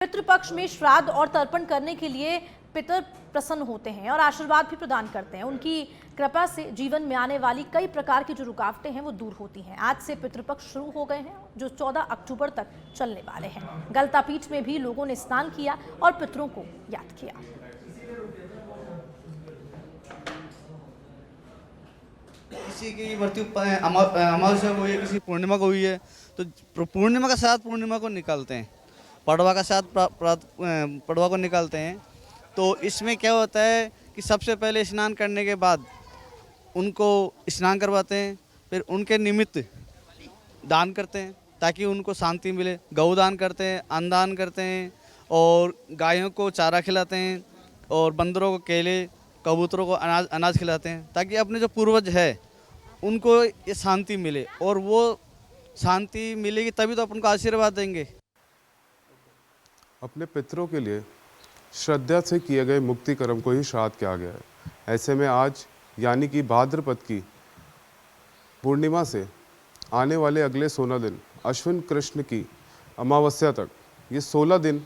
पितृपक्ष में श्राद्ध और तर्पण करने के लिए पितर प्रसन्न होते हैं और आशीर्वाद भी प्रदान करते हैं। उनकी कृपा से जीवन में आने वाली कई प्रकार की जो रुकावटें हैं वो दूर होती हैं। आज से पितृपक्ष शुरू हो गए हैं जो 14 अक्टूबर तक चलने वाले हैं। गलता पीठ में भी लोगों ने स्नान किया और पितरों को याद किया। किसी की मृत्यु अमावस्या को हुई है, किसी पूर्णिमा को हुई है, तो पूर्णिमा का साथ पूर्णिमा को निकालते हैं, पड़वा का साथ पड़वा को निकालते हैं। तो इसमें क्या होता है कि सबसे पहले स्नान करने के बाद उनको स्नान करवाते हैं, फिर उनके निमित्त दान करते हैं ताकि उनको शांति मिले। गौ दान करते हैं, अन्न दान करते हैं और गायों को चारा खिलाते हैं और बंदरों को केले, कबूतरों को अनाज खिलाते हैं ताकि अपने जो पूर्वज है उनको ये शांति मिले, और वो शांति मिलेगी तभी तो अपन को आशीर्वाद देंगे। अपने पितरों के लिए श्रद्धा से किए गए मुक्ति कर्म को ही श्राद्ध किया गया है। ऐसे में आज यानी कि भाद्रपद की पूर्णिमा से आने वाले अगले 16 दिन अश्विन कृष्ण की अमावस्या तक ये 16 दिन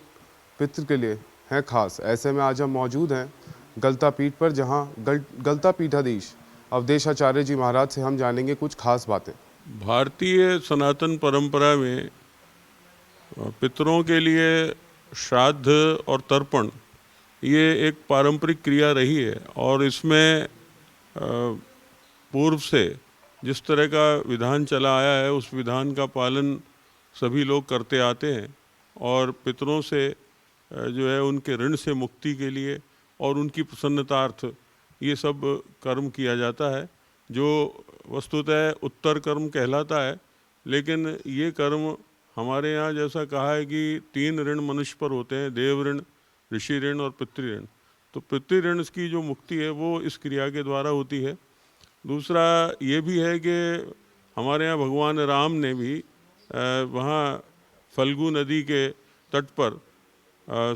पितृ के लिए हैं खास। ऐसे में आज हम मौजूद हैं गलता पीठ पर, जहां गलता पीठाधीश अवधेशाचार्य जी महाराज से हम जानेंगे कुछ खास बातें। भारतीय सनातन परंपरा में पितरों के लिए श्राद्ध और तर्पण ये एक पारंपरिक क्रिया रही है, और इसमें पूर्व से जिस तरह का विधान चला आया है उस विधान का पालन सभी लोग करते आते हैं। और पितरों से जो है उनके ऋण से मुक्ति के लिए और उनकी प्रसन्नतार्थ ये सब कर्म किया जाता है, जो वस्तुतः उत्तर कर्म कहलाता है। लेकिन ये कर्म हमारे यहाँ जैसा कहा है कि 3 ऋण मनुष्य पर होते हैं, देव ऋण, ऋषि ऋण और पितृ ऋण। तो पितृ ऋण की जो मुक्ति है वो इस क्रिया के द्वारा होती है। दूसरा ये भी है कि हमारे यहाँ भगवान राम ने भी वहाँ फल्गु नदी के तट पर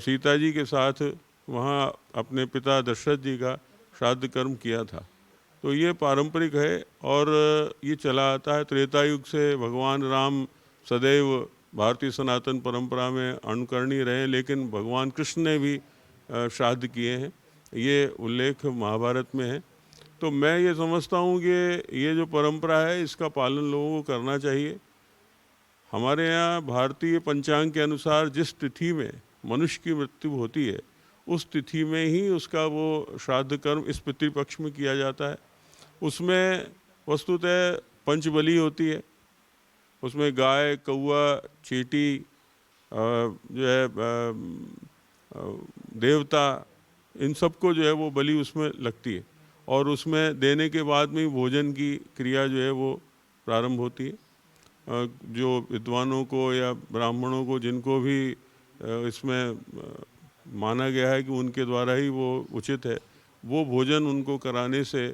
सीता जी के साथ वहाँ अपने पिता दशरथ जी का श्राद्ध कर्म किया था। तो ये पारंपरिक है और ये चला आता है त्रेता युग से। भगवान राम सदैव भारतीय सनातन परंपरा में अनुकरणीय रहे, लेकिन भगवान कृष्ण ने भी श्राद्ध किए हैं, ये उल्लेख महाभारत में है। तो मैं ये समझता हूँ कि ये जो परंपरा है इसका पालन लोगों को करना चाहिए। हमारे यहाँ भारतीय पंचांग के अनुसार जिस तिथि में मनुष्य की मृत्यु होती है उस तिथि में ही उसका वो श्राद्ध कर्म इस पितृपक्ष में किया जाता है। उसमें वस्तुतः पंचबलि होती है, उसमें गाय, कौआ, चींटी, जो है देवता, इन सबको जो है वो बलि उसमें लगती है, और उसमें देने के बाद में भोजन की क्रिया जो है वो प्रारंभ होती है। जो विद्वानों को या ब्राह्मणों को जिनको भी इसमें माना गया है कि उनके द्वारा ही वो उचित है, वो भोजन उनको कराने से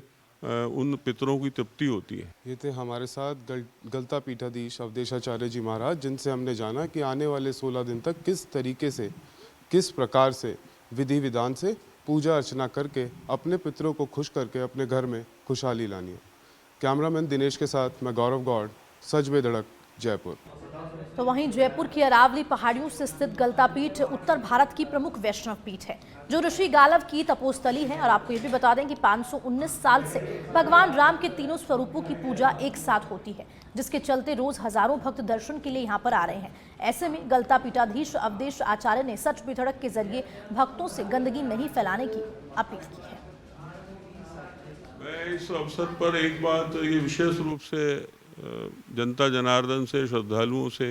उन पितरों की तृप्ति होती है। ये थे हमारे साथ गलता पीठाधीश अवधेशाचार्य जी महाराज, जिनसे हमने जाना कि आने वाले 16 दिन तक किस तरीके से, किस प्रकार से विधि विधान से पूजा अर्चना करके अपने पितरों को खुश करके अपने घर में खुशहाली लानी है। कैमरामैन दिनेश के साथ मैं गौरव गौड़, सच बेधड़क, जयपुर। तो वहीं जयपुर की अरावली पहाड़ियों से स्थित गलता पीठ उत्तर भारत की प्रमुख वैष्णव पीठ है, जो ऋषि गालव की तपोस्थली है। और आपको ये भी बता दें कि 519 साल से भगवान राम के तीनों स्वरूपों की पूजा एक साथ होती है, जिसके चलते रोज हजारों भक्त दर्शन के लिए यहाँ पर आ रहे हैं। ऐसे में गलता पीठाधीश अवधेश आचार्य ने सच बेधड़क के जरिए भक्तों से गंदगी नहीं फैलाने की अपील की है। मैं इस अवसर पर एक बात ये विशेष रूप से जनता जनार्दन से, श्रद्धालुओं से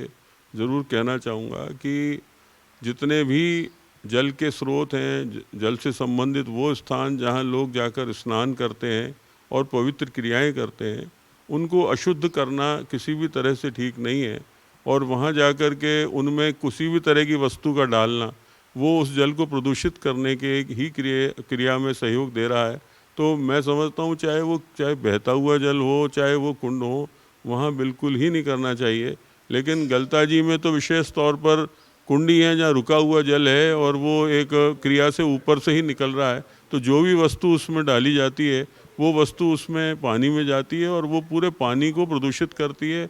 ज़रूर कहना चाहूँगा कि जितने भी जल के स्रोत हैं, जल से संबंधित वो स्थान जहाँ लोग जाकर स्नान करते हैं और पवित्र क्रियाएं करते हैं, उनको अशुद्ध करना किसी भी तरह से ठीक नहीं है। और वहाँ जाकर के उनमें किसी भी तरह की वस्तु का डालना वो उस जल को प्रदूषित करने के ही क्रिया में सहयोग दे रहा है। तो मैं समझता हूँ चाहे बहता हुआ जल हो, चाहे वो कुंड हो, वहाँ बिल्कुल ही नहीं करना चाहिए। लेकिन गलता जी में तो विशेष तौर पर कुंडी है जहाँ रुका हुआ जल है और वो एक क्रिया से ऊपर से ही निकल रहा है, तो जो भी वस्तु उसमें डाली जाती है वो वस्तु उसमें पानी में जाती है और वो पूरे पानी को प्रदूषित करती है।